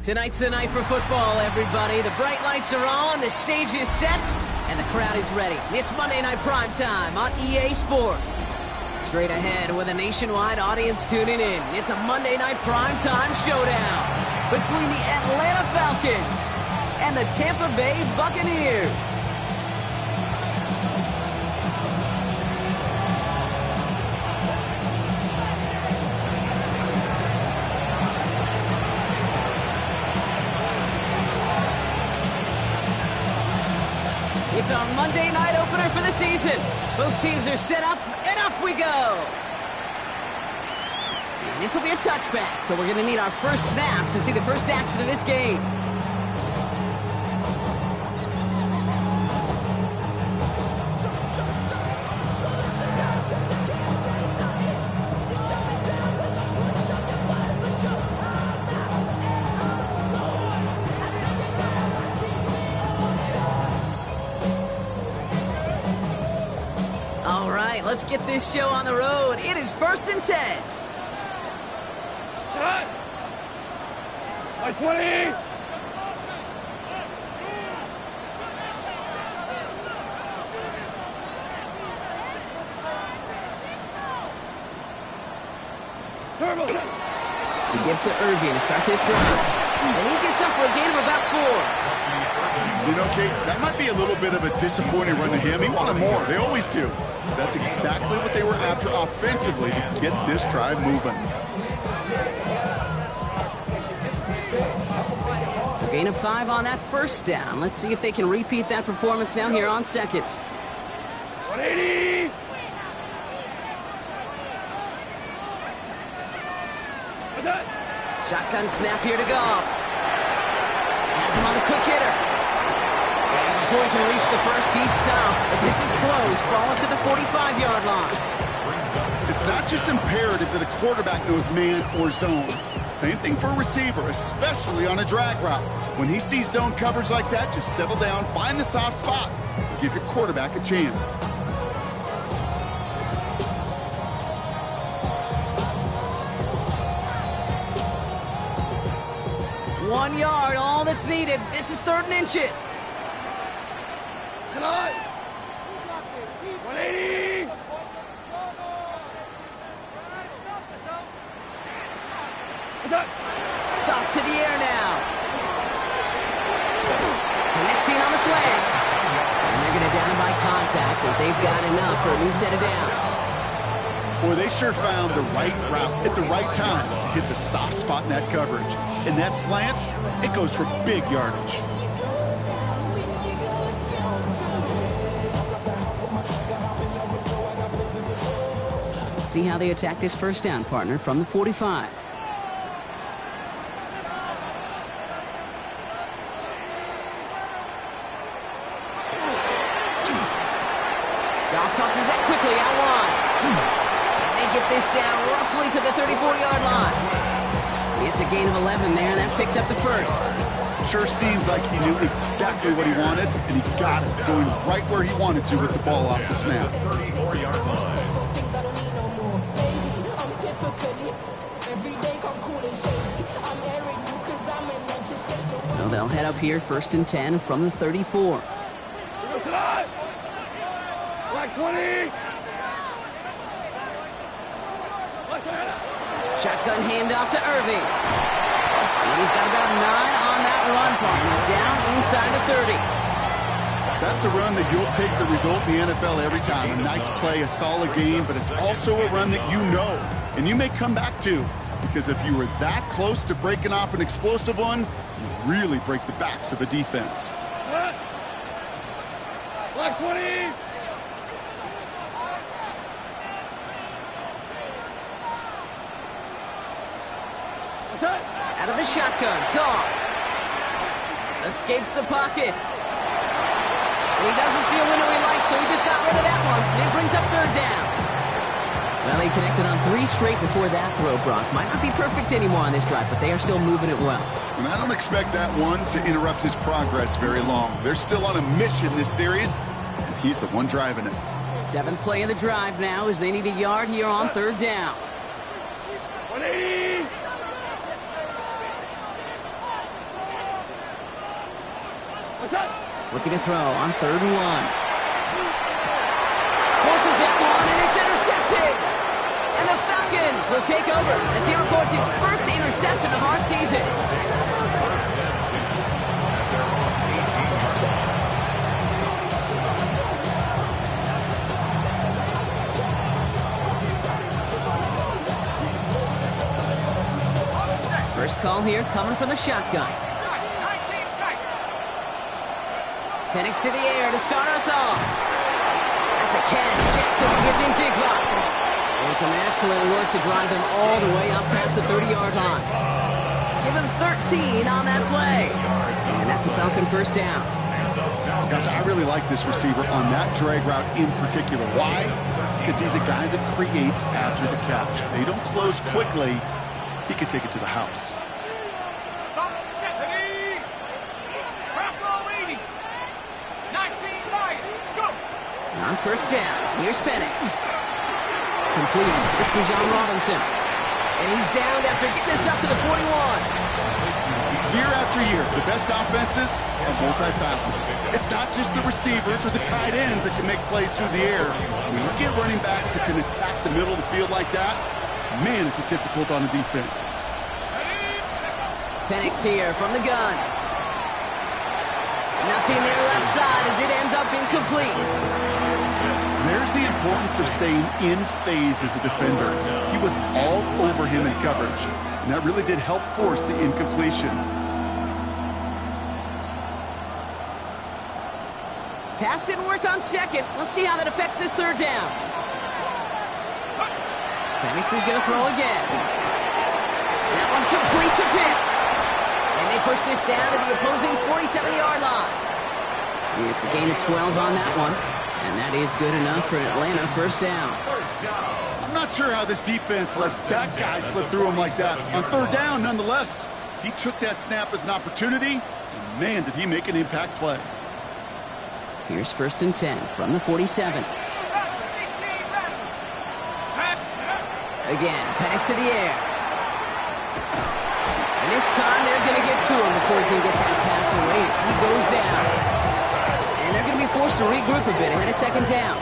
Tonight's the night for football, everybody. The bright lights are on, the stage is set, and the crowd is ready. It's Monday Night Primetime on EA Sports. Straight ahead with a nationwide audience tuning in, it's a Monday Night Primetime showdown between the Atlanta Falcons and the Tampa Bay Buccaneers. It's our Monday night opener for the season. Both teams are set up, and off we go. And this will be a touchback, so we're going to need our first snap to see the first action of this game. All right, let's get this show on the road. It is 1st and 10. Cut! By 20! Turbo! We give to Irving to start this drive. And he gets up for a gain of about 4. You know, Kate, that might be a little bit of a disappointing run to him. He wanted more. They always do. That's exactly what they were after offensively to get this drive moving. So gain of 5 on that first down. Let's see if they can repeat that performance now here on second. 180! Shotgun snap here to Goff. Has him on the quick hitter. And before he can reach the first, he's stopped. But this is close. Ball up to the 45-yard line. It's not just imperative that a quarterback knows man or zone. Same thing for a receiver, especially on a drag route. When he sees zone coverage like that, just settle down, find the soft spot, and give your quarterback a chance. One yard, all that's needed. This is 3rd and inches. Come on! 180! Off to the air now. Connecting on the slant. And they're going to down him by contact as they've got enough for a new set of downs. Boy, they sure found the right route at the right time to hit the soft spot in that coverage. And that slant, it goes for big yardage. Let's see how they attack this first down, partner, from the 45. Goff tosses that quickly out wide. And they get this down roughly to the 34-yard line. It's a gain of 11 there, and that picks up the first. Sure seems like he knew exactly what he wanted, and he got it, going right where he wanted to with the ball off the snap. 34-yard line. So they'll head up here, 1st and 10 from the 34. Black 20! Shotgun handoff to Irving. And he's got about 9 on that run, partner, down inside the 30. That's a run that you'll take the result in the NFL every time. A nice play, a solid game, but it's also a run that you know, and you may come back to, because if you were that close to breaking off an explosive one, you really break the backs of a defense. Black 20! Out of the shotgun, Goff. Escapes the pocket. And he doesn't see a window he likes, so he just got rid of that one. And it brings up 3rd down. Well, they connected on 3 straight before that throw, Brock. Might not be perfect anymore on this drive, but they are still moving it well. And I don't expect that one to interrupt his progress very long. They're still on a mission this series, and he's the one driving it. 7th play of the drive now as they need a yard here on 3rd down. 180! Looking to throw on 3rd and 1. Forces that one, and it's intercepted. And the Falcons will take over as he records his first interception of our season. First call here coming from the shotgun. Penix to the air to start us off. That's a catch. Jackson Smith-Njigba. And some excellent work to drive them all the way up past the 30-yard line. Give him 13 on that play. And that's a Falcon first down. Gosh, I really like this receiver on that drag route in particular. Why? Because he's a guy that creates after the catch. They don't close quickly. He could take it to the house. On first down, here's Penix. Complete. It's Bijan Robinson. And he's downed after getting this up to the 41. Year after year, the best offenses are multifaceted. It's not just the receivers or the tight ends that can make plays through the air. When you get running backs that can attack the middle of the field like that, man, is it difficult on the defense. Penix here from the gun. Nothing there left side as it ends up incomplete. There's the importance of staying in phase as a defender. He was all over him in coverage, and that really did help force the incompletion. Pass didn't work on 2nd. Let's see how that affects this 3rd down. Penix is going to throw again. That one complete to Pitts. And they push this down to the opposing 47-yard line. It's a gain of 12 on that one. And that is good enough for Atlanta first down. I'm not sure how this defense lets that guy slip through him like that. On 3rd down, nonetheless, he took that snap as an opportunity. And man, did he make an impact play. Here's 1st and 10 from the 47. Again, Penix to the air. And this time they're going to get to him before he can get that pass away as he goes down. And they're going to be forced to regroup a bit ahead of 2nd down.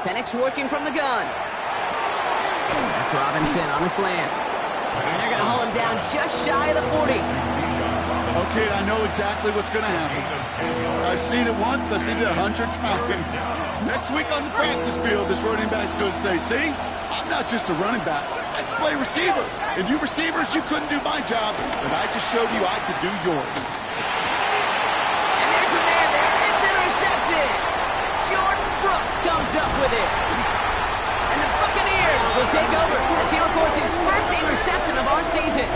Penix working from the gun. That's Robinson on the slant. And they're going to hold him down just shy of the 40. Okay, I know exactly what's going to happen. I've seen it once, I've seen it 100 times. Next week on the practice field, this running back's going to say, see, I'm not just a running back, I can play receiver. And you receivers, you couldn't do my job, but I just showed you I could do yours. And there's a man there, it's intercepted. Jordan Brooks comes up with it. And the Buccaneers will take over as he records his first interception of our season.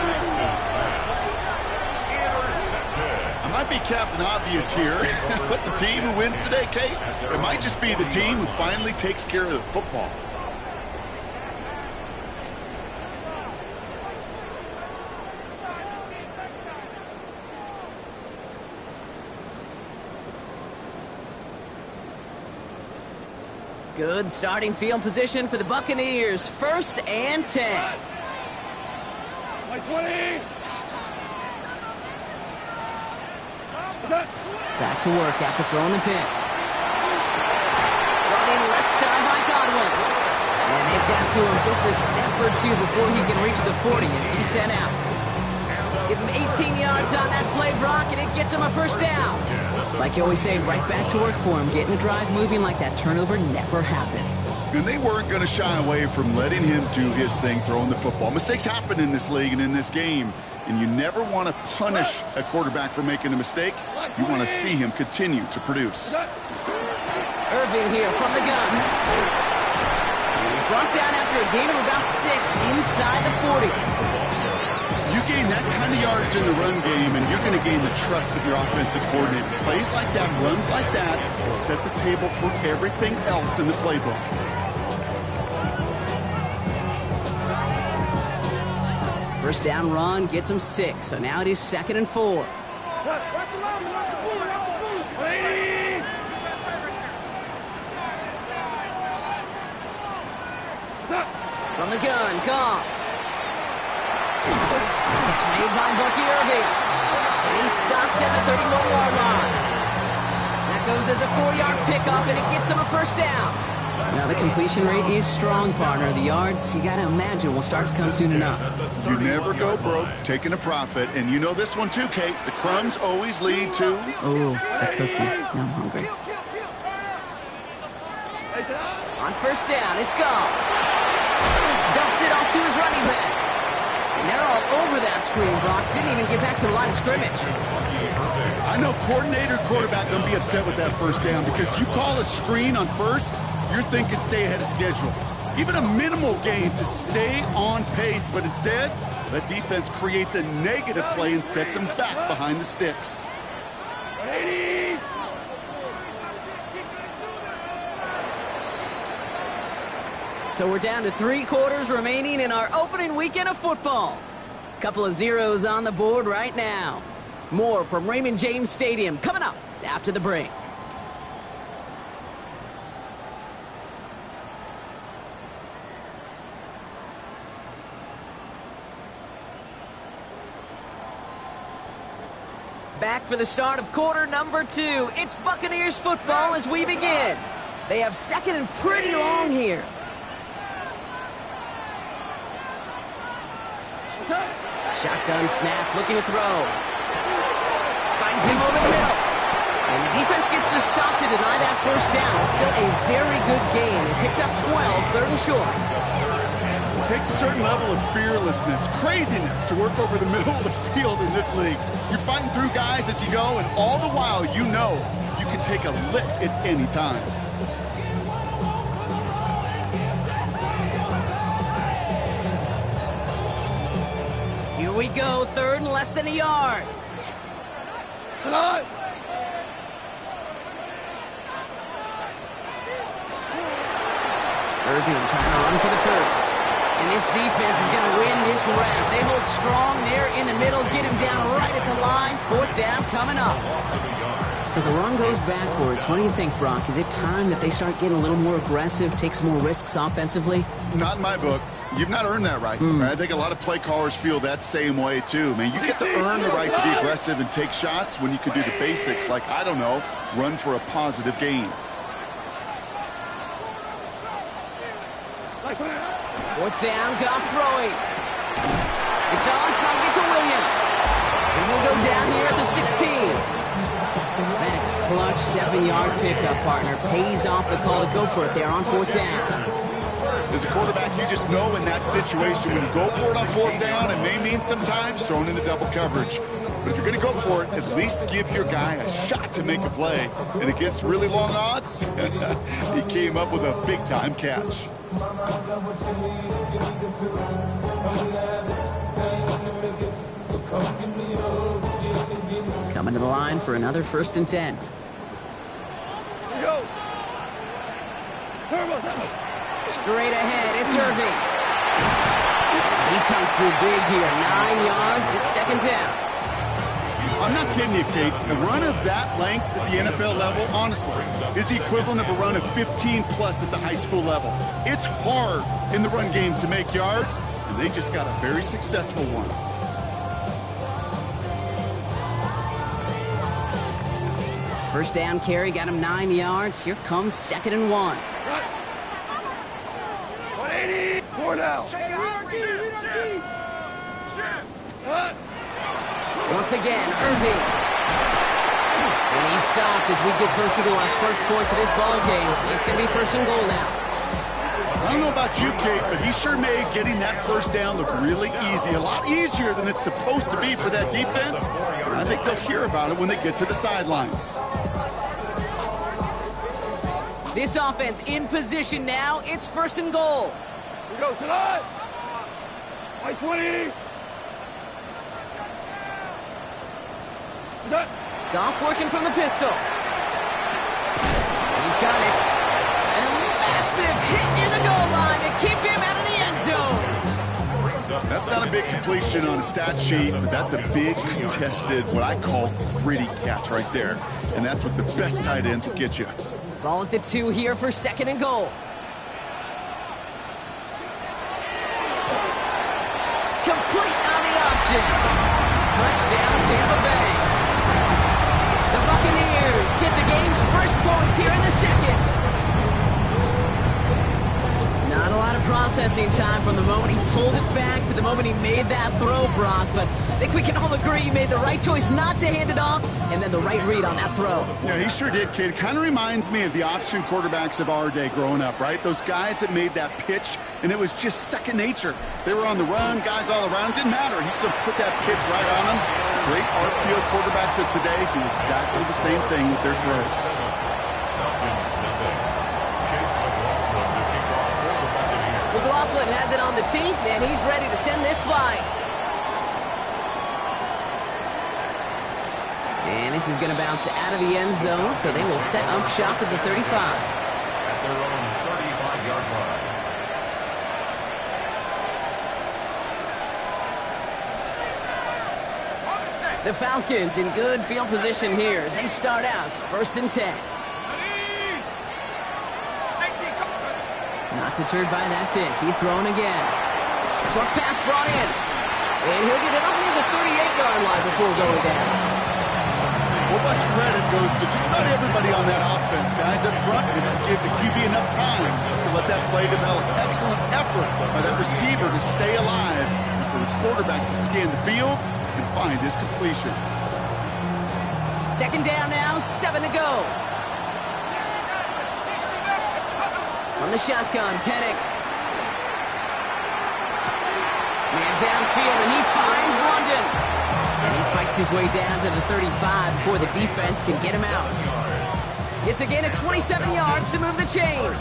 Might be Captain Obvious here, but the team who wins today, Kate, it might just be the team who finally takes care of the football. Good starting field position for the Buccaneers. 1st and 10. Like 20. Back to work after throwing the pick. Running left side by Godwin. And they've got to him just a step or two before he can reach the 40 as he's sent out. Give him 18 yards on that play, Brock, and it gets him a first down. It's like you always say, right back to work for him. Getting the drive moving like that turnover never happened. And they weren't going to shy away from letting him do his thing throwing the football. Mistakes happen in this league and in this game. And you never want to punish a quarterback for making a mistake. You want to see him continue to produce. Irving here from the gun. He's brought down after a gain of about 6 inside the 40. You gain that kind of yardage in the run game, and you're going to gain the trust of your offensive coordinator. Plays like that, runs like that, set the table for everything else in the playbook. First down run gets him 6, so now it is 2nd and 4. From the gun, Goff. It's made by Bucky Irving. And he's stopped at the 31-yard line. That goes as a 4-yard pickup, and it gets him a first down. Now the completion rate is strong, partner. The yards, you got to imagine, will start to come soon enough. You never go broke taking a profit. And you know this one too, Kate. The crumbs always lead to... Oh, a cookie. Now I'm hungry. On first down, it's Goff. Dumps it off to his running back. And they're all over that screen, Brock. Didn't even get back to the line of scrimmage. I know coordinator quarterback going to be upset with that first down because you call a screen on first, you're thinking stay ahead of schedule. Even a minimal gain to stay on pace, but instead, the defense creates a negative play and sets them back behind the sticks. So we're down to 3 quarters remaining in our opening weekend of football. Couple of zeros on the board right now. More from Raymond James Stadium coming up after the break. Back for the start of quarter number 2. It's Buccaneers football as we begin. They have second and pretty long here. Shotgun snap, looking to throw. Finds him over the middle. And the defense gets the stop to deny that first down. It's still a very good game. They picked up 12, third and short. It takes a certain level of fearlessness, craziness to work over the middle of the field in this league. You're fighting through guys as you go, and all the while you know you can take a lick at any time. Here we go, third and less than a yard. Irving trying to run for the first. And this defense is going to win this round. They hold strong there in the middle, get him down right at the line. Fourth down coming up. So the run goes backwards. What do you think, Brock? Is it time that they start getting a little more aggressive, take some more risks offensively? Not in my book. You've not earned that right. I think a lot of play callers feel that same way, too. Man, you get to earn the right to be aggressive and take shots when you can do the basics, like, I don't know, run for a positive gain. Fourth down, Goff throwing. It's on target to Williams. And he'll go down here at the 16. That is a clutch 7-yard pickup, partner. Pays off the call to go for it there on fourth down. As a quarterback, you just know in that situation when you go for it on fourth down, it may mean sometimes throwing into double coverage. But if you're going to go for it, at least give your guy a shot to make a play. And against really long odds, he came up with a big-time catch. Coming to the line for another 1st and 10. Straight ahead, it's Irving. He comes through big here. 9 yards, it's second down. I'm not kidding you, Kate. A run of that length at the NFL level, honestly, is the equivalent of a run of 15-plus at the high school level. It's hard in the run game to make yards, and they just got a very successful one. First down carry, got him 9 yards. Here comes 2nd and 1. 180. 4 now. Once again, Irving. And he's stopped as we get closer to our first point to this ball game. It's going to be 1st and goal now. I don't know about you, Kate, but he sure made getting that first down look really easy. A lot easier than it's supposed to be for that defense. And I think they'll hear about it when they get to the sidelines. This offense in position now. It's 1st and goal. We go tonight. White 20. Goff working from the pistol. He's got it. And a massive hit near the goal line to keep him out of the end zone. That's not a big completion on a stat sheet, but that's a big contested, what I call gritty catch right there. And that's what the best tight ends will get you. Ball at the 2 here for 2nd and goal. Complete on the option. Touchdown, Tampa Bay. The Buccaneers get the game's first points here in the 2nd. Not a lot of processing time from the moment he pulled it back to the moment he made that throw, Brock. But I think we can all agree he made the right choice not to hand it off, and then the right read on that throw. Yeah, he sure did, kid. Kind of reminds me of the option quarterbacks of our day growing up, right? Those guys that made that pitch, and it was just second nature. They were on the run, guys all around. Didn't matter. He's going to put that pitch right on them. Great RPO quarterbacks of today do exactly the same thing with their throws. McLaughlin has it on the tee, and he's ready to send this flying. And this is going to bounce out of the end zone, so they will set up shop at the 35. At their own 35-yard line. The Falcons in good field position here as they start out 1st and 10. Not deterred by that pick. He's throwing again. Short pass brought in. And he'll get it up near the 38-yard line before going down. Well, much credit goes to just about everybody on that offense. Guys up front, give the QB enough time to let that play develop. Excellent effort by that receiver to stay alive and for the quarterback to scan the field and find his completion. 2nd down now, 7 to go. On the shotgun, Penix. Man downfield, and he finds London. And he fights his way down to the 35 before the defense can get him out. It's again at 27 yards to move the chains.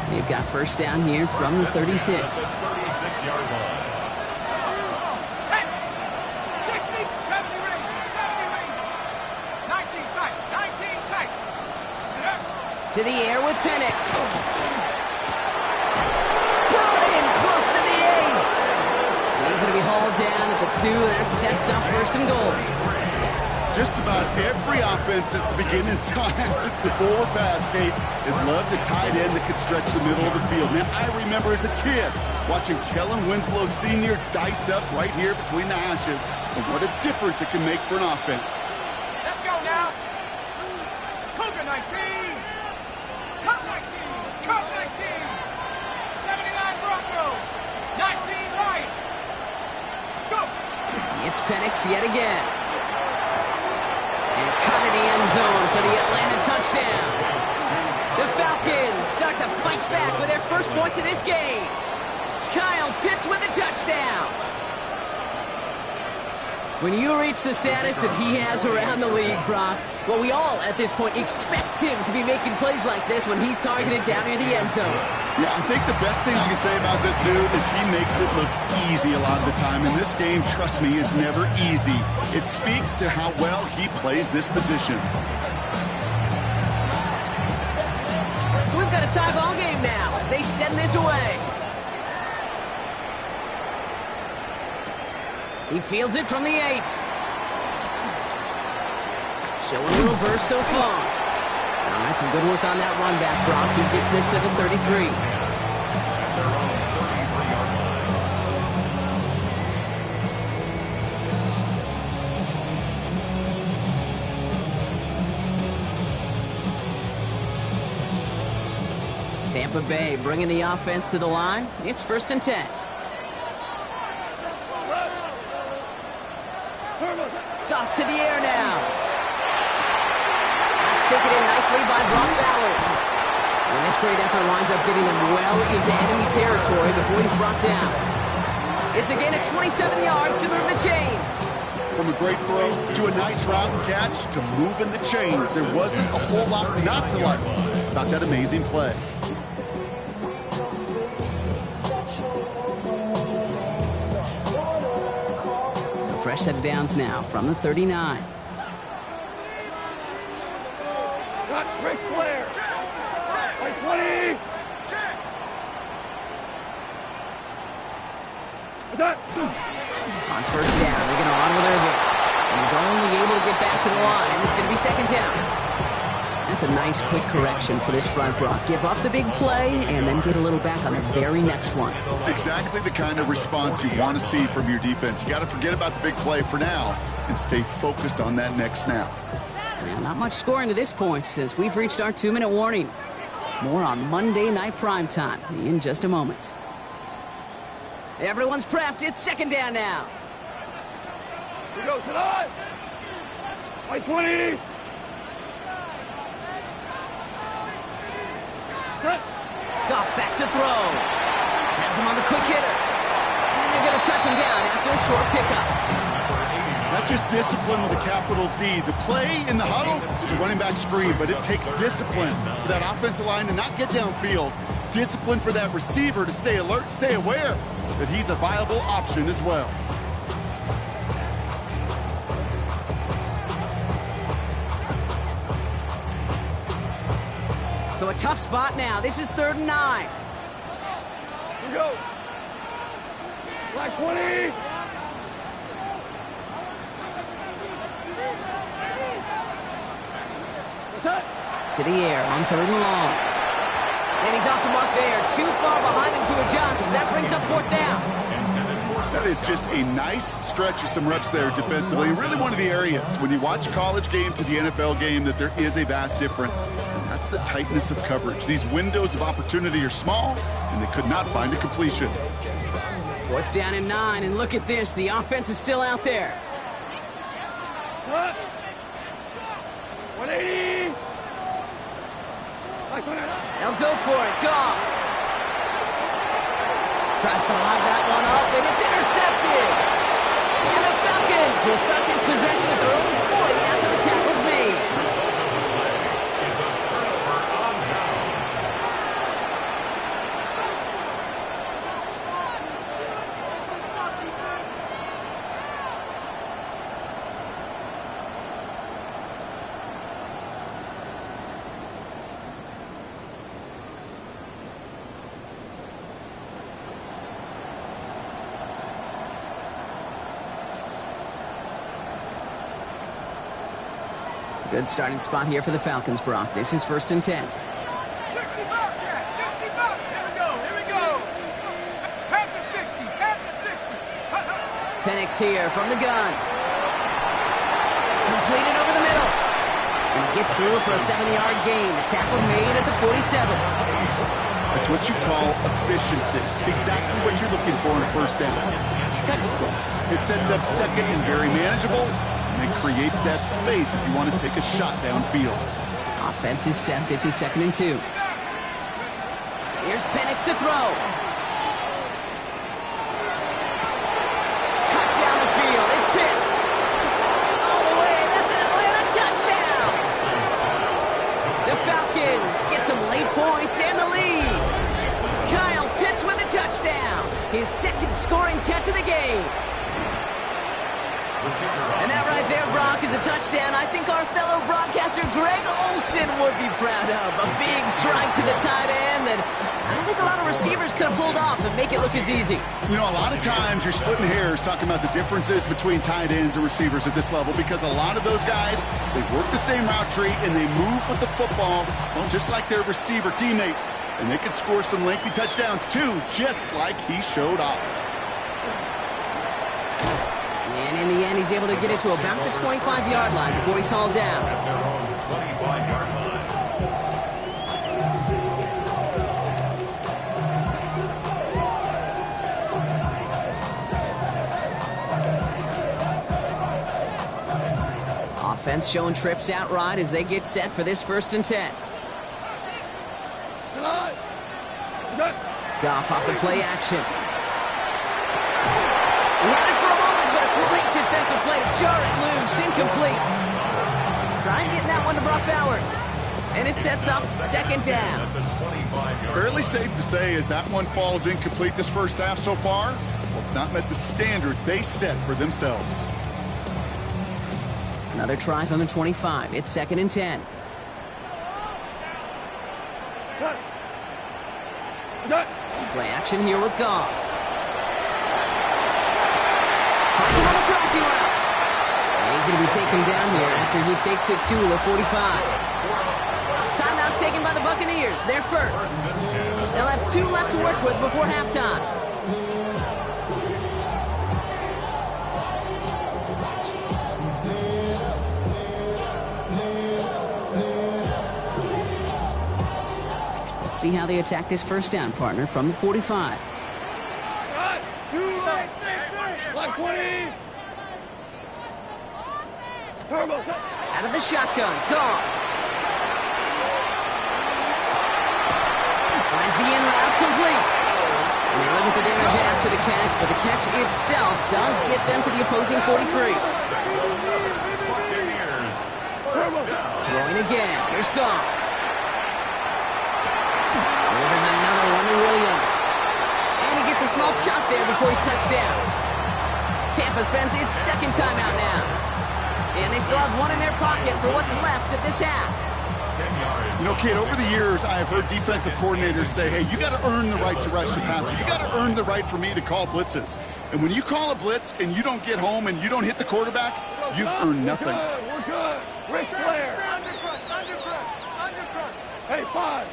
They've got 1st down here from the 36. 36-yard line. To the air with Penix. Brought in close to the 8. And he's going to be hauled down at the 2. That sets up 1st and goal. Just about every offense since the beginning of time, since the forward pass, Kate, has loved a tight end that could stretch the middle of the field. Man, I remember as a kid watching Kellen Winslow Sr. dice up right here between the hashes. And what a difference it can make for an offense. Let's go now. Cougar 19. Cup 19. Cup 19. 79 Bronco. 19 Lion. Go. It's Penix yet again. And cut in the end zone for the Atlanta touchdown. The Falcons start to fight back with their first points of this game. Kyle Pitts with a touchdown. When you reach the status that he has around the league, Brock, well, we all at this point expect him to be making plays like this when he's targeted down near the end zone. Yeah, I think the best thing I can say about this dude is he makes it look easy a lot of the time. And this game, trust me, is never easy. It speaks to how well he plays this position. So we've got a tie ball game now as they send this away. He fields it from the 8. Showing the reverse so far. All right, some good work on that run back, Brock. He gets this to the 33. Tampa Bay bringing the offense to the line. It's 1st and 10. Off to the air now. That's taken in nicely by Brock Bowers. And this great effort winds up getting them well into enemy territory before he's brought down. It's again at 27 yards to move the chains. From a great throw to a nice route and catch to moving the chains. There wasn't a whole lot not to like about that amazing play. Fresh set of downs now from the 39. Ric Flair. By 20. On first down, they're going to honor their hit. And he's only able to get back to the line. It's going to be second down. That's a nice quick correction for this front, Brock. Give up the big play and then get a little back on the very next one. Exactly the kind of response you want to see from your defense. You got to forget about the big play for now and stay focused on that next snap. Well, not much scoring to this point as we've reached our 2-minute warning. More on Monday Night Primetime in just a moment. Everyone's prepped. It's second down now. Here goes tonight. White 20. Goff back to throw. Has him on the quick hitter. And they're going to touch him down after a short pickup. That's just discipline with a capital D. The play in the huddle is a running back screen, but it takes discipline for that offensive line to not get downfield. Discipline for that receiver to stay alert, stay aware that he's a viable option as well. So a tough spot now. This is 3rd and 9. Here we go. Black 20. To the air on 3rd and long. And he's off the mark there. Too far behind him to adjust. That brings up 4th down. That is just a nice stretch of some reps there defensively. Really one of the areas when you watch college game to the NFL game that there is a vast difference. And that's the tightness of coverage. These windows of opportunity are small, and they could not find a completion. 4th down and 9, and look at this. The offense is still out there. 180. They'll go for it. Goff tries to lob that one up, and it's intercepted. And the Falcons will start this possession at their own 40 after the tackle's made. Is a turnover on down. Good starting spot here for the Falcons, Brock. This is 1st and 10. 60 Bobcat, 60 Bobcat. Here we go. Pat the 60, pat the 60. Penix here from the gun. Completed over the middle. And he gets through for a 7-yard gain. The tackle made at the 47. That's what you call efficiency. Exactly what you're looking for in 1st down. Textbook. It sets up 2nd and very manageable. And creates that space if you want to take a shot downfield. Offense is set. This is 2nd and 2. Here's Penix to throw. Cut down the field. It's Pitts. All the way. That's an Atlanta touchdown. The Falcons get some late points and the lead. Kyle Pitts with a touchdown. His 2nd scoring catch of the game. And that right there, Brock, is a touchdown I think our fellow broadcaster Greg Olson would be proud of. A big strike to the tight end that I don't think a lot of receivers could have pulled off and make it look as easy. You know, a lot of times you're splitting hairs talking about the differences between tight ends and receivers at this level because a lot of those guys, they work the same route tree and they move with the football, well, just like their receiver teammates. And they can score some lengthy touchdowns too, just like he showed off. And in the end, he's able to get it to about the 25-yard line before he's hauled down. At their own 25-yard line. Offense showing trips out right as they get set for this 1st and 10. Goff off the play action. He had it for a moment, but a great defensive play to jar it loose. Incomplete. Try getting that one to Brock Bowers. And it sets up 2nd down. Fairly safe to say as that one falls incomplete this 1st half so far, well, it's not met the standard they set for themselves. Another try from the 25. It's 2nd and 10. Play action here with Goff. Finds him on the crossing route. And he's going to be taken down here after he takes it to the 45. Timeout taken by the Buccaneers. They're first. They'll have 2 left to work with before halftime. Let's see how they attack this first down, partner, from the 45. Black 20. Out of the shotgun, Goff. Finds the in route complete. And they limit the damage after the catch, but the catch itself does get them to the opposing 43. Throwing again. Here's Goff. There's another one to Williams. And he gets a small chunk there before he's touched down. Tampa spends its second timeout now. And they still have one in their pocket for what's left of this half. You know, kid, over the years, I have heard defensive coordinators say, hey, you got to earn the right to rush the passer. You got to earn the right for me to call blitzes. And when you call a blitz and you don't get home and you don't hit the quarterback, you've earned nothing. We're good. Rick Flair. Undercut. Hey, 5.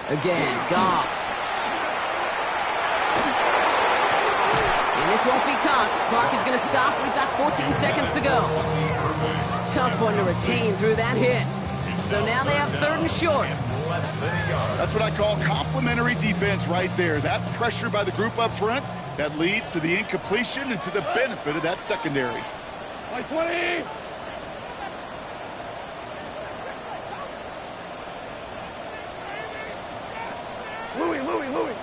Again, Goff. And this won't be caught. Clock is going to stop. We've got 14 seconds to go. Tough one to retain through that hit. So now they have 3rd and short. That's what I call complimentary defense right there. That pressure by the group up front, that leads to the incompletion and to the benefit of that secondary. Like 20. Louis.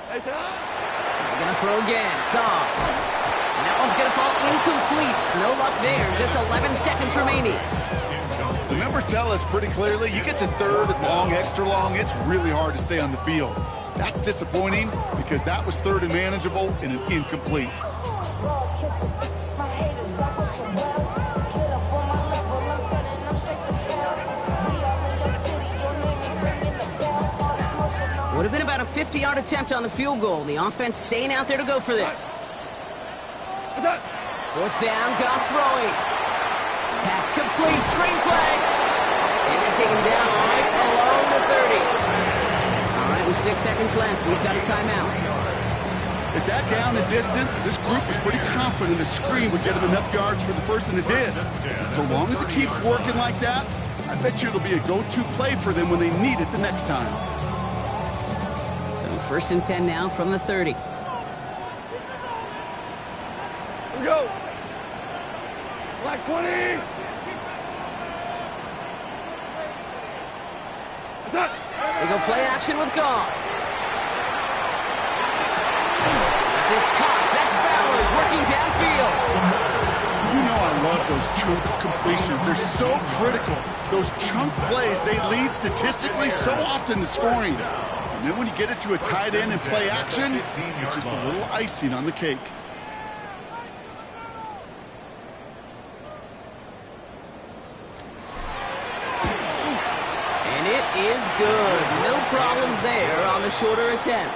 Hey, they're going to throw again. Goff. And that one's going to fall incomplete. No luck there. Just 11 seconds remaining. The numbers tell us pretty clearly, you get to 3rd and long, extra long, it's really hard to stay on the field. That's disappointing because that was 3rd and manageable and an incomplete. Would have been about a 50-yard attempt on the field goal. The offense staying out there to go for this. 4th down, Goff throwing. Pass complete, screenplay. And they're taken down right along the 30. All right, with 6 seconds left, we've got a timeout. At that down and distance, this group was pretty confident the screen would get them enough yards for the first, and it did. And so long as it keeps working like that, I bet you it'll be a go-to play for them when they need it the next time. So 1st and 10 now from the 30. Here we go. Black 20. They go play action with Goff. This is Cox. That's Bowers working downfield. You know I love those chunk completions. They're so critical. Those chunk plays, they lead statistically so often to scoring. And then when you get it to a tight end and play action, it's just a little icing on the cake. Is good. No problems there on the shorter attempt.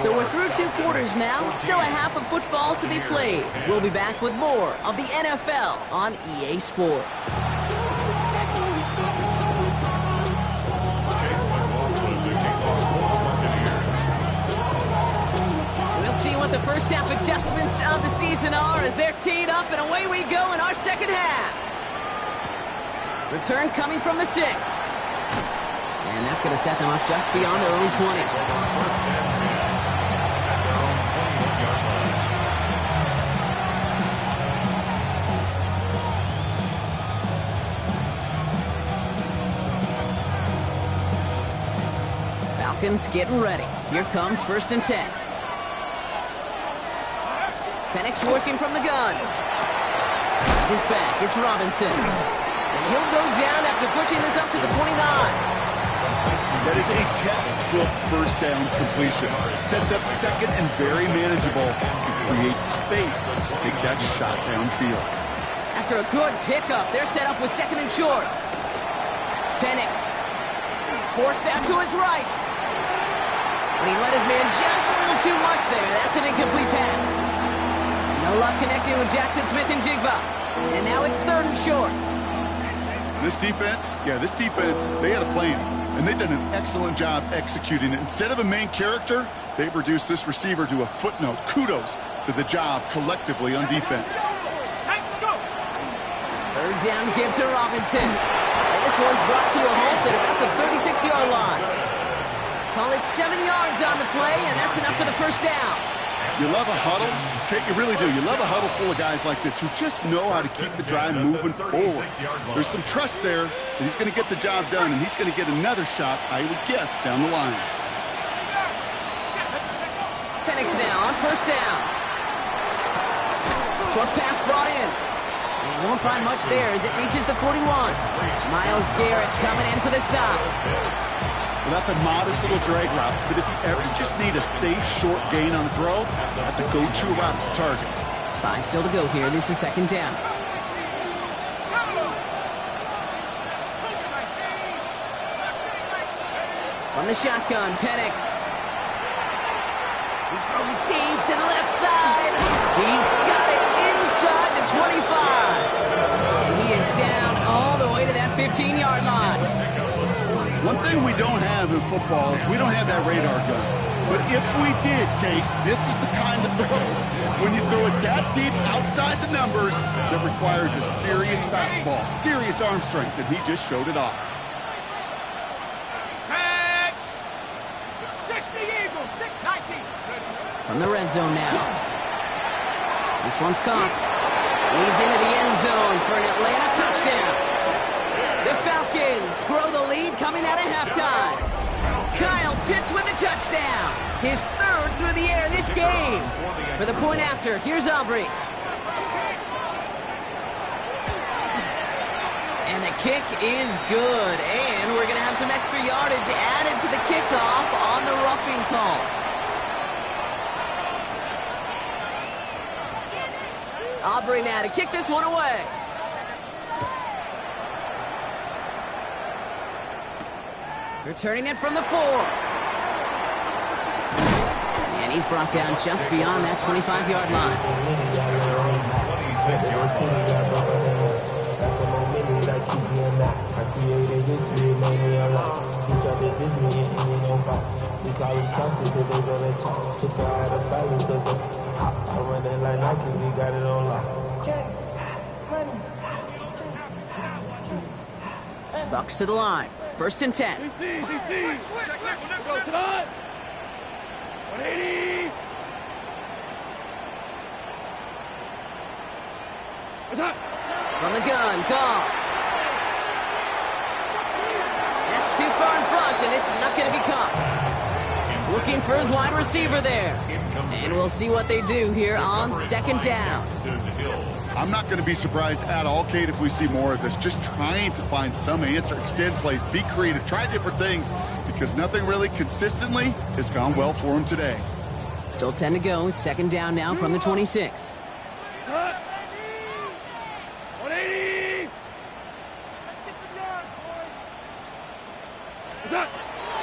So we're through 2 quarters now. Still a half of football to be played. We'll be back with more of the NFL on EA Sports. We'll see what the first half adjustments of the season are as they're teed up, and away we go in our second half. Return coming from the 6. And that's going to set them up just beyond their own 20. Falcons getting ready. Here comes 1st and 10. Penix working from the gun. It's his back. It's Robinson. And he'll go down after pushing this up to the 29. That is a textbook first down completion. Sets up second and very manageable to create space to take that shot downfield. After a good pickup, they're set up with second and short. Penix forced out to his right. And he let his man just a little too much there. That's an incomplete pass. No luck connecting with Jackson Smith and Jigba. And now it's third and short. This defense, they had a plan. And they've done an excellent job executing it. Instead of a main character, they've reduced this receiver to a footnote. Kudos to the job collectively on defense. Third down give to Robinson. And this one's brought to a halt at about the 36-yard line. Call it 7 yards on the play, and that's enough for the first down. You love a huddle. Okay, you really do. You love a huddle full of guys like this who just know how to keep the drive moving forward. There's some trust there that he's going to get the job done, and he's going to get another shot, I would guess, down the line. Penix now on first down. Short pass brought in. And he won't find much there as it reaches the 41. Myles Garrett coming in for the stop. Well, that's a modest little drag route, but if you ever just need a safe, short gain on the throw, that's a go-to route to target. 5 still to go here. This is second down. From the shotgun, Penix. He's throwing deep to the left side. He's got it inside the 25. And he is down all the way to that 15-yard line. One thing we don't have in football is we don't have that radar gun. But if we did, Kate, this is the kind of throw, when you throw it that deep outside the numbers, that requires a serious fastball, serious arm strength, and he just showed it off. Set. 60 Eagles, 19. From the red zone now. This one's caught. He's into the end zone for an Atlanta touchdown. The Falcons grow the lead coming out of halftime. Kyle Pitts with a touchdown. His third through the air this game. For the point after, here's Aubrey. And the kick is good. And we're going to have some extra yardage added to the kickoff on the roughing call. Aubrey now to kick this one away. Returning it from the 4. And he's brought down just beyond that 25-yard line. 26 Bucks to the line. First and 10. 180. From the gun, Goff. That's too far in front, and it's not going to be caught. Looking for his wide receiver there. And we'll see what they do here on second down. I'm not going to be surprised at all, Kate, if we see more of this. Just trying to find some answer, extend plays, be creative, try different things, because nothing really consistently has gone well for him today. Still 10 to go. It's second down now from the 26. 180.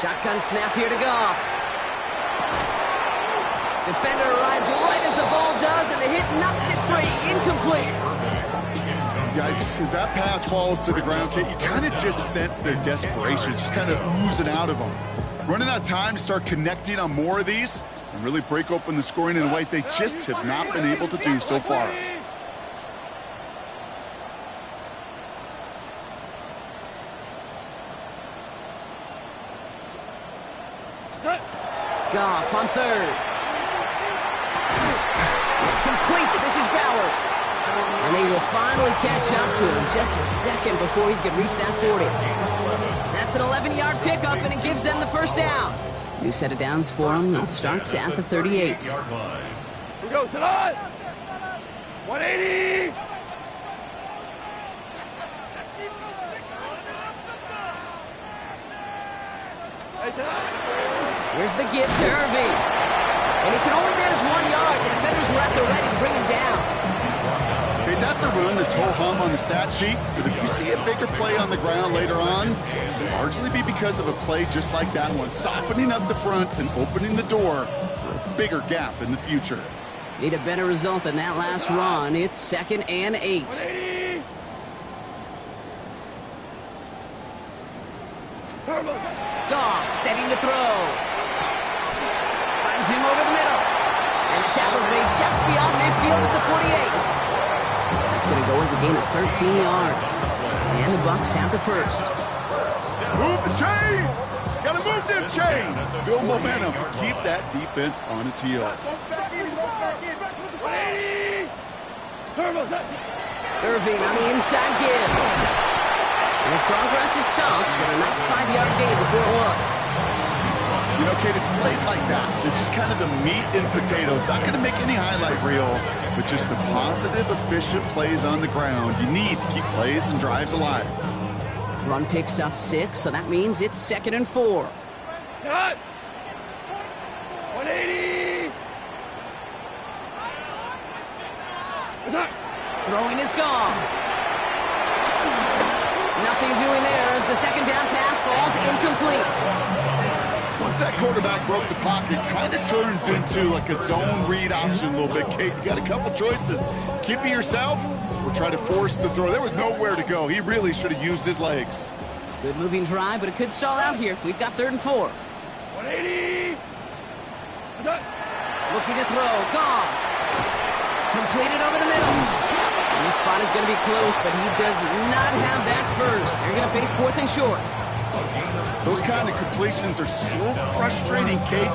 Shotgun snap here to Goff. Defender arrives right as the ball does, and the hit knocks it free. Incomplete. Yikes. As that pass falls to the ground, Kate, you kind of just sense their desperation, just kind of oozing out of them. Running out of time to start connecting on more of these and really break open the scoring in a way they just have not been able to do so far. Goff on third. It's complete. This is Bowers. And they will finally catch up to him just a second before he could reach that 40. That's an 11-yard pickup, and it gives them the first down. New set of downs for them. It starts at the 38. Here we go, tonight. 180. Hey, Here's the give to Irving. And he can only manage 1 yard. The defenders were at the ready to bring him down. Okay, that's a run that's ho-hum on the stat sheet, but if you see a bigger play on the ground later on, it'll largely be because of a play just like that one, softening up the front and opening the door for a bigger gap in the future. Need a better result than that last run. It's 2nd and 8. Goff setting to throw. Finds him over the middle. And the tackle's made just beyond midfield at the 48. That's going to go as a gain of 13 yards. And the Bucs have the first. Move the chains! Gotta move them chains! Build momentum. Keep that defense on its heels. Irving on the inside give. And his progress is stopped with a nice 5-yard gain before it was. You know, Kate, it's plays like that. It's just kind of the meat and potatoes. Not going to make any highlight reel, but just the positive, efficient plays on the ground. You need to keep plays and drives alive. Run picks up 6, so that means it's 2nd and 4. Cut! 180! Throwing is gone. Nothing doing there as the 2nd down pass falls incomplete. Once that quarterback broke the pocket, kind of turns into like a zone read option a little bit, Kate. You got a couple choices. Keep it yourself or try to force the throw. There was nowhere to go. He really should have used his legs. Good moving drive, but it could stall out here. We've got 3rd and 4. 180! Looking to throw. Gone. Completed over the middle. And this spot is going to be close, but he does not have that first. They're going to face 4th and short. Those kind of completions are so frustrating, Kate.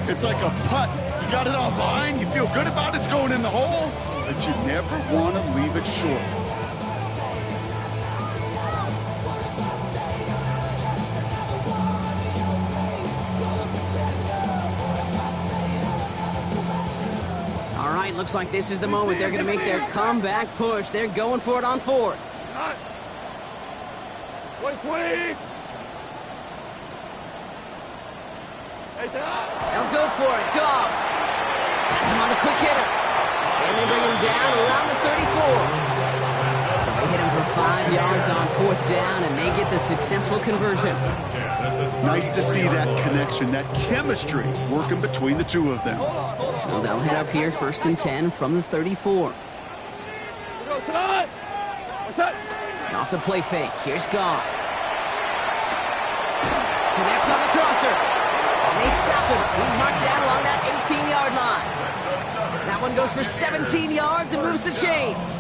It's like a putt. You got it on line, you feel good about it's going in the hole, but you never want to leave it short. All right, looks like this is the moment they're going to make their comeback push. They're going for it on 4th. 120! They'll go for it. Goff. That's him on the quick hitter. And they bring him down around the 34. So they hit him for 5 yards on 4th down, and they get the successful conversion. Nice to see that connection, that chemistry working between the two of them. So they'll head up here 1st and 10 from the 34. And off the play fake. Here's Goff. Connects on the crosser. And they stop him. He's marked down along that 18-yard line. That one goes for 17 yards and moves the chains.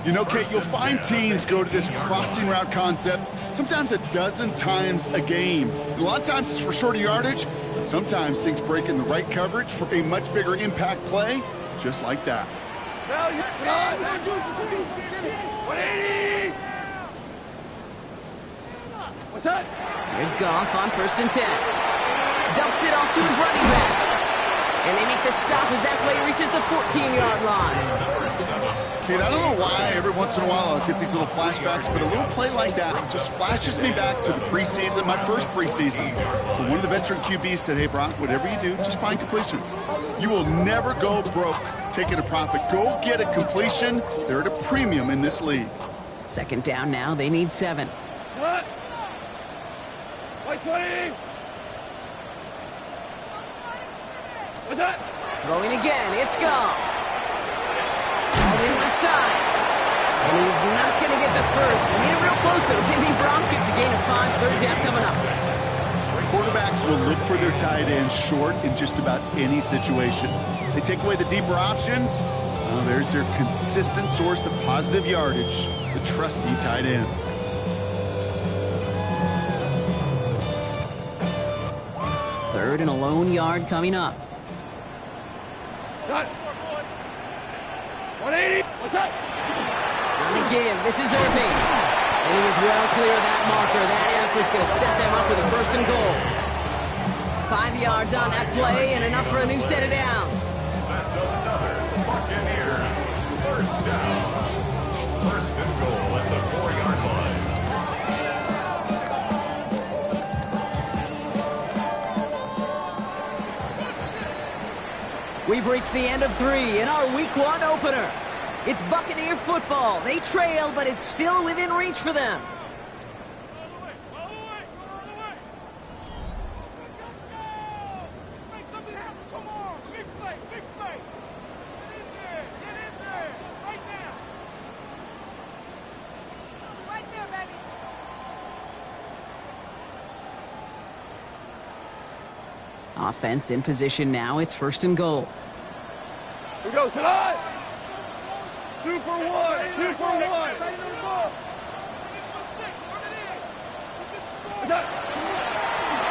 You know, Kate, you'll find teams go to this crossing route concept sometimes a dozen times a game. And a lot of times it's for shorter yardage, but sometimes things break in the right coverage for a much bigger impact play, just like that. 180! What's that? Here's Goff on 1st and 10. Dumps it off to his running back. And they make the stop as that play reaches the 14-yard line. Kate, I don't know why every once in a while I'll get these little flashbacks, but a little play like that just flashes me back to the preseason, my first preseason. When one of the veteran QBs said, hey, Brock, whatever you do, just find completions. You will never go broke taking a profit. Go get a completion. They're at a premium in this league. 2nd down now. They need 7. What? 120! What's that? Throwing again. It's Goff. All in left side. And he's not going to get the first. He made it real close, though. Timmy Brock gets a gain of 5. 3rd down coming up. Quarterbacks will look for their tight end short in just about any situation. They take away the deeper options. Well, there's their consistent source of positive yardage, the trusty tight end. Third and a lone yard coming up. Cut. 180. What's that? On the give, this is Irving. And he is well clear of that marker. That effort's going to set them up with a 1st and goal. 5 yards on that play and enough for a new set of downs. That's another Buccaneers. 1st down. 1st and goal at the 4-yard line. We've reached the end of 3 in our Week 1 opener. It's Buccaneer football. They trail, but it's still within reach for them. Offense in position now. It's 1st and goal. Here we go, tonight! 2 for 1! 2 for 1!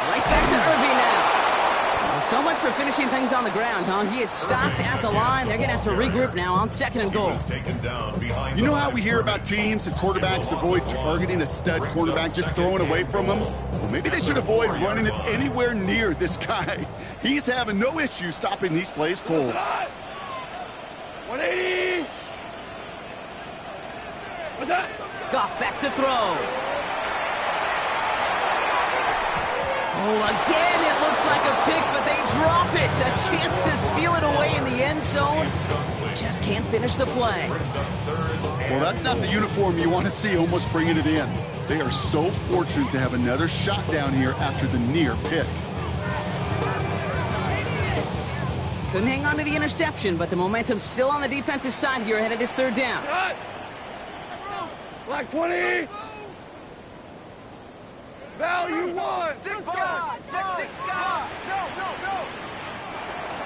Right back to Irving now. Well, so much for finishing things on the ground, huh? He is stopped at the line. They're going to have to regroup now on 2nd and goal. You know how we hear about teams and quarterbacks avoid targeting a stud quarterback, just throwing away from him? Well, maybe they should avoid running it anywhere near this guy. He's having no issue stopping these plays cold. 180! What's that? Goff back to throw. Oh, again, it looks like a pick, but they drop it. A chance to steal it away in the end zone. They just can't finish the play. Well, that's not the uniform you want to see almost bringing it in. They are so fortunate to have another shot down here after the near pick. Couldn't hang on to the interception, but the momentum's still on the defensive side here ahead of this 3rd down. Black 20! Value 1! 6 God! Check 6 God! No!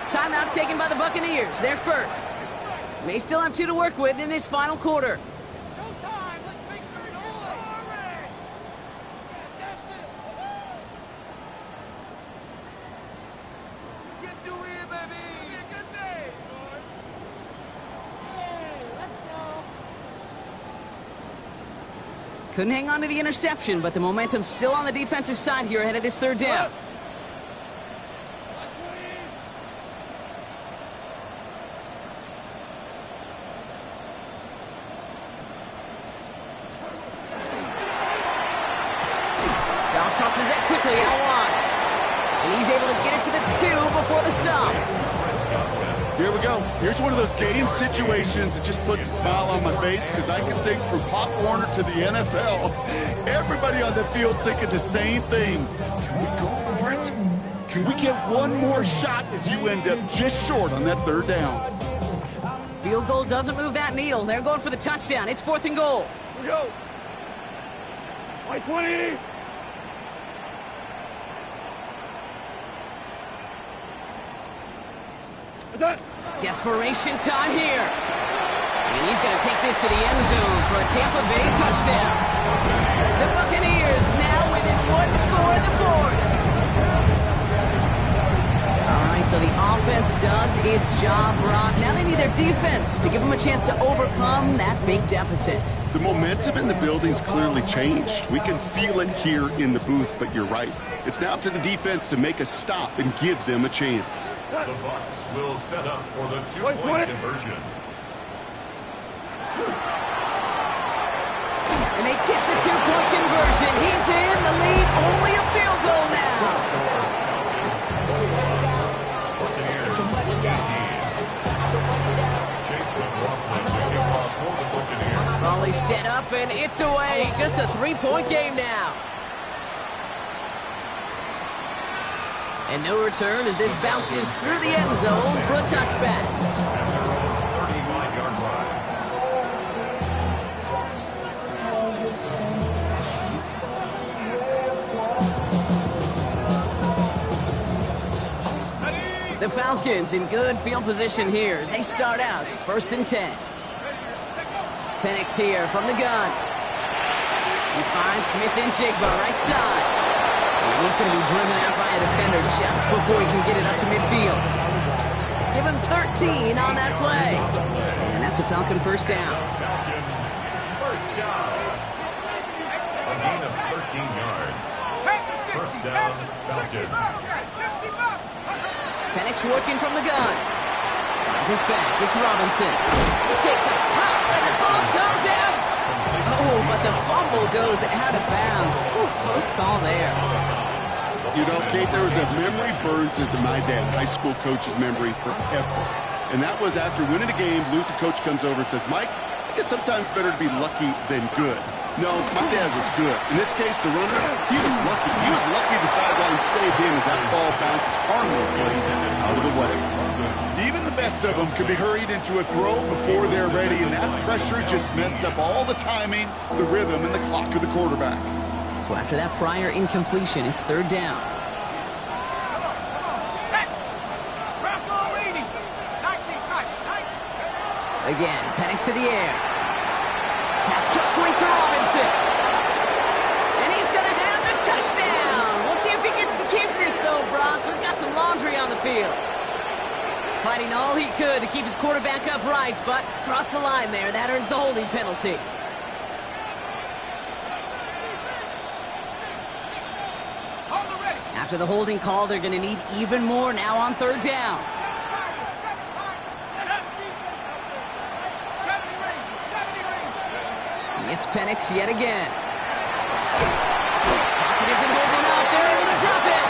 Timeout taken by the Buccaneers. They're first. May still have 2 to work with in this final quarter. Couldn't hang on to the interception, but the momentum's still on the defensive side here ahead of this 3rd down. Goff tosses it quickly out wide. And he's able to get it to the 2 before the stop. Here we go. Here's one of those game situations that just puts a smile on my face because I can think from Pop Warner to the NFL, everybody on the field thinking the same thing. Can we go for it? Can we get one more shot as you end up just short on that 3rd down? Field goal doesn't move that needle. They're going for the touchdown. It's 4th and goal. Here we go. White 20! Desperation time here. And he's going to take this to the end zone for a Tampa Bay touchdown. The Buccaneers now within 1 score in the 4th. All right, so the offense does its job, Ron. Now they need their defense to give them a chance to overcome that big deficit. The momentum in the building's clearly changed. We can feel it here in the booth, but you're right. It's now up to the defense to make a stop and give them a chance. The Bucs will set up for the 2-point conversion. And they get the 2-point conversion. He's in the lead. Only a field goal now. Buccaneers 18. Chase McLaughlin to kick off for the Buccaneers. Volley set up and it's away. Just a 3-point game now. And no return as this bounces through the end zone for a touchback. 35-yard line. The Falcons in good field position here as they start out 1st and 10. Penix here from the gun. He finds Smith and Jigba right side. And he's going to be driven out by a defender just before he can get it up to midfield. Give him 13 on that play. And that's a Falcon 1st down. Falcons 1st down. A gain of 13 yards. 1st down, Falcons. Penix working from the gun. Finds his back. It's Robinson. He takes a pop and the ball comes out. Oh, but the fumble goes out of bounds. Ooh, close call there. The You know, Kate, there was a memory burns into my dad, high school coach's memory forever. And that was after winning a game, losing coach comes over and says, Mike, I guess sometimes better to be lucky than good. No, my dad was good. In this case, the runner, he was lucky. He was lucky the sideline saved him as that ball bounces harmlessly out of the way. Even the best of them could be hurried into a throw before they're ready, and that pressure just messed up all the timing, the rhythm, and the clock of the quarterback. So after that prior incompletion, it's third down. Again, Penix to the air. Pass complete to Robinson. And he's going to have the touchdown. We'll see if he gets to keep this, though, Brock. We've got some laundry on the field. Fighting all he could to keep his quarterback upright, but cross the line there. That earns the holding penalty. After the holding call, they're going to need even more now on third down. It's Penix yet again. Pocket isn't holding up. They're able to drop it.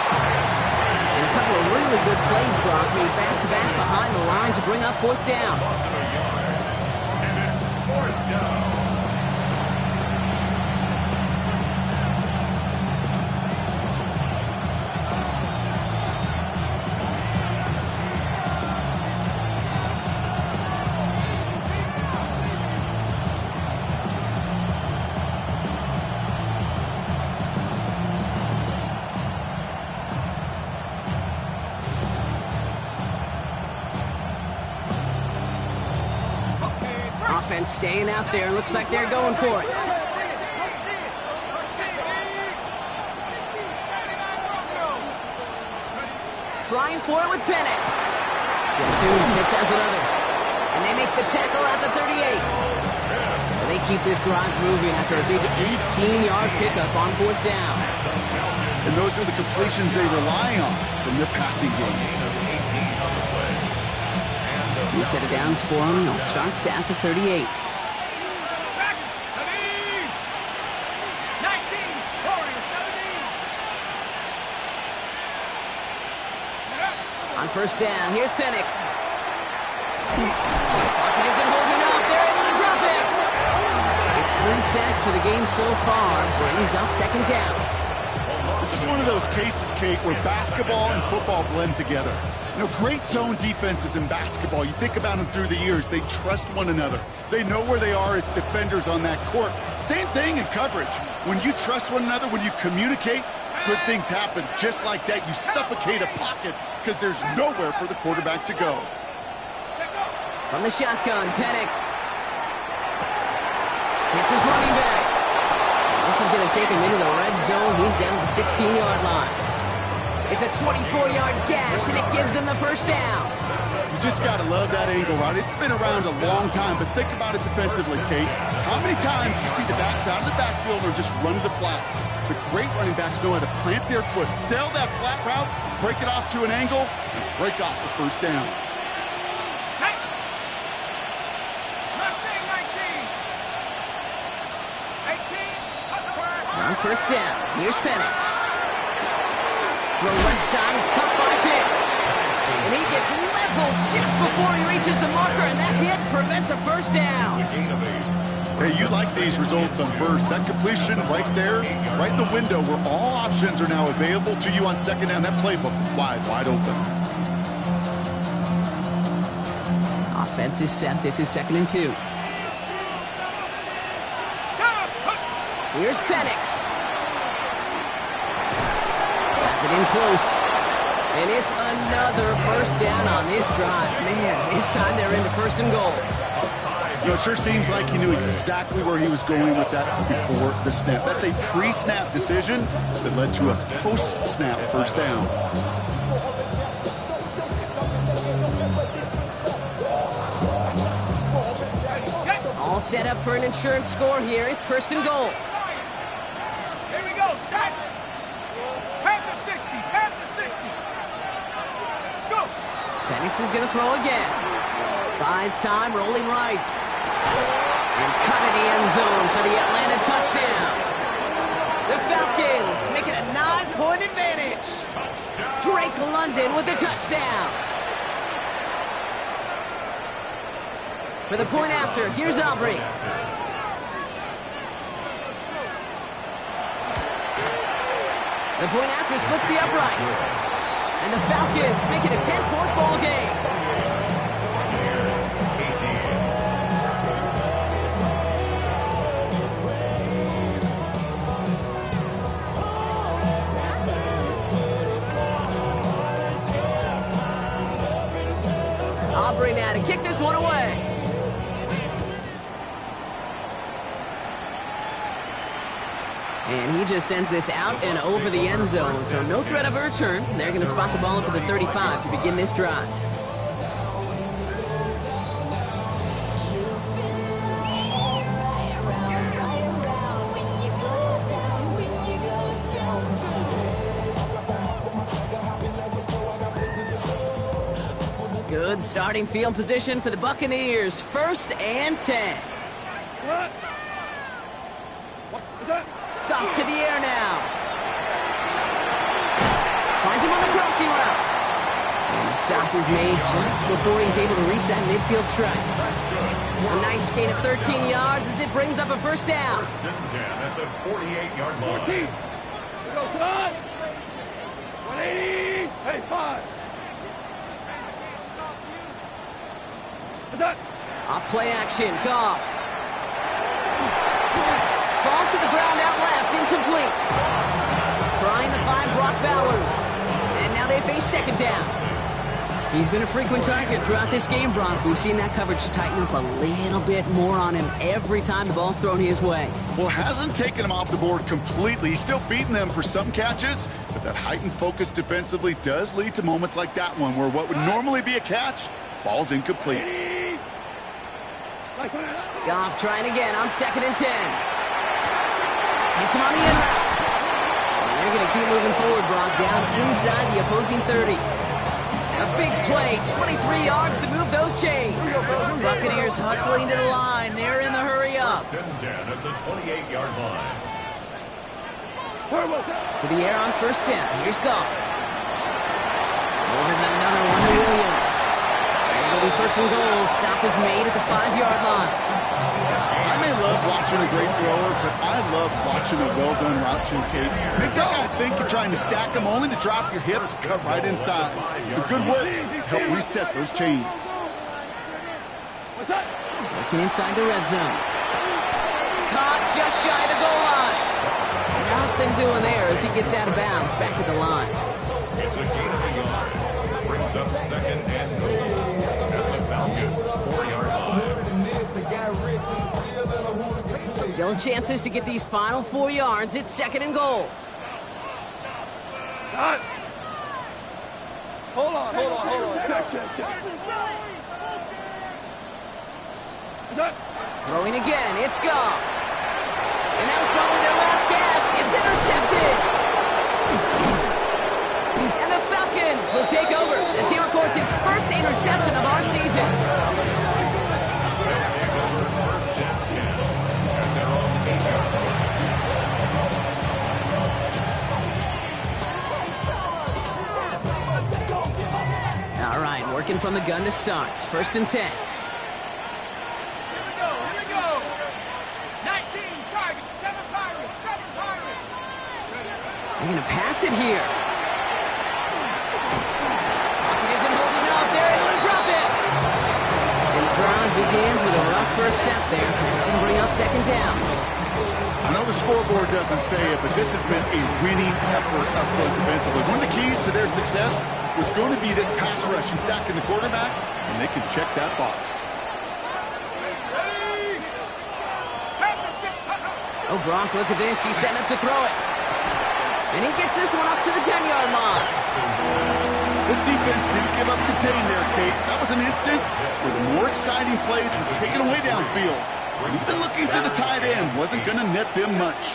And a couple of really good plays, Brock, made back-to-back behind the line to bring up fourth down. And it's fourth down. Offense staying out there. Looks like they're going for it. Trying for it with Penix. Guess who? Pitts has another. And they make the tackle at the 38. So they keep this drive moving after a big 18-yard pickup on fourth down. And those are the completions they rely on from their passing game. New set of downs for them. They'll start at the 38. On first down, here's Penix. Pocket isn't holding up. They're able to drop it. It's 3 sacks for the game so far. Brings up second down. This is one of those cases, Kate, where basketball and football blend together. You know, great zone defenses in basketball. You think about them through the years. They trust one another. They know where they are as defenders on that court. Same thing in coverage. When you trust one another, when you communicate, good things happen. Just like that, you suffocate a pocket because there's nowhere for the quarterback to go. From the shotgun, Penix. It's his running back. This is going to take him into the red zone. He's down at the 16-yard line. It's a 24-yard gash, and it gives them the first down. You just got to love that angle, right? It's been around a long time, but think about it defensively, Kate. How many times you see the backs out of the backfield or just run to the flat? The great running backs know how to plant their foot, sell that flat route, break it off to an angle, and break off the first down. On first down, here's Penix. The left side is cut by Pitts. And he gets leveled just before he reaches the marker, and that hit prevents a first down. Hey, you like these results on first. That completion right there, right in the window where all options are now available to you on second down. That playbook wide open. Offense is set. This is 2nd and 2. Here's Penix. Has it in close. And it's another first down on this drive. Man, this time they're into 1st and goal. You know, it sure seems like he knew exactly where he was going with that before the snap. That's a pre-snap decision that led to a post-snap first down. All set up for an insurance score here. It's 1st and goal. Here we go, set. Past the 60, past the 60. Let's go. Penix is going to throw again. Buys time, rolling right. And cut in the end zone for the Atlanta touchdown. The Falcons make it a 9-point advantage. London with the touchdown. For the point after, here's Aubrey. The point after splits the uprights. And the Falcons make it a 10-point ball game. Aubrey now to kick this one away. And he just sends this out and over the end zone, so no threat of a return. They're going to spot the ball up at the 35 to begin this drive. Good starting field position for the Buccaneers. 1st and 10. Goff to the air now. Finds him on the crossing route. And the stop is made just before he's able to reach that midfield strike. A nice gain of 13 yards as it brings up a first down. 1st and 10 at the 48-yard line. Here we go, son. 180. Hey, 5. Off play action, Goff. Falls to the ground out left, incomplete. Trying to find Brock Bowers. And now they face 2nd down. He's been a frequent target throughout this game, Brock. We've seen that coverage tighten up a little bit more on him every time the ball's thrown his way. Well, hasn't taken him off the board completely. He's still beating them for some catches, but that heightened focus defensively does lead to moments like that one where what would normally be a catch falls incomplete. Goff trying again on 2nd and 10. Hits him on the in route. And they're going to keep moving forward, Brock, down inside the opposing 30. A big play, 23 yards to move those chains. Buccaneers hustling to the line. They're in the hurry up. 1st and 10 at the 28-yard line. To the air on 1st down. Here's Goff. There's another one to Williams. It'll be 1st and goal. Stop is made at the 5-yard line. I may love watching a great thrower, but I love watching a well-done route too, Kate. Make that guy think you're trying to stack them only to drop your hips and cut right inside. It's a good work to help reset those chains. Looking inside the red zone. Caught just shy of the goal line. Nothing doing there as he gets out of bounds back at the line. It's a gain of a yard. Brings up 2nd and goal at the Falcons 4-yard line. Still chances to get these final 4 yards. It's 2nd and goal. Hold on. Check. Throwing again, it's Goff. And that was probably their last gasp. It's intercepted. And the Falcons will take over as he records his 1st interception of our season. All right, working from the gun to start. 1st and 10. Here we go. 19 targets, 7 Pirates. They're going to pass it here. Pocket isn't holding up. They're able to drop it. And the drive begins with a rough first step there. That's going to bring up 2nd down. I know the scoreboard doesn't say it, but this has been a winning effort up front defensively. One of the keys to their success was going to be this pass rush and sacking the quarterback, and they can check that box. Oh, Brock, look at this. He's setting up to throw it. And he gets this one up to the 10-yard line. This defense didn't give up contain there, Kate. That was an instance where the more exciting plays were taken away downfield. Even looking to the tight end wasn't going to net them much.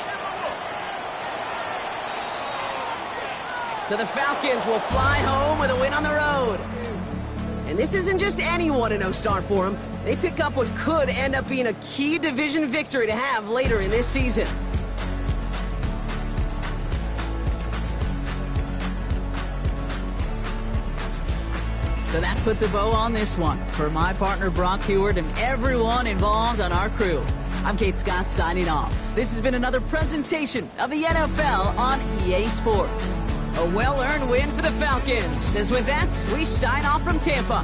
So the Falcons will fly home with a win on the road. And this isn't just any 1-0 start for them. They pick up what could end up being a key division victory to have later in this season. So that puts a bow on this one. For my partner Brock Heward and everyone involved on our crew, I'm Kate Scott signing off. This has been another presentation of the NFL on EA Sports. A well-earned win for the Falcons. As with that, we sign off from Tampa.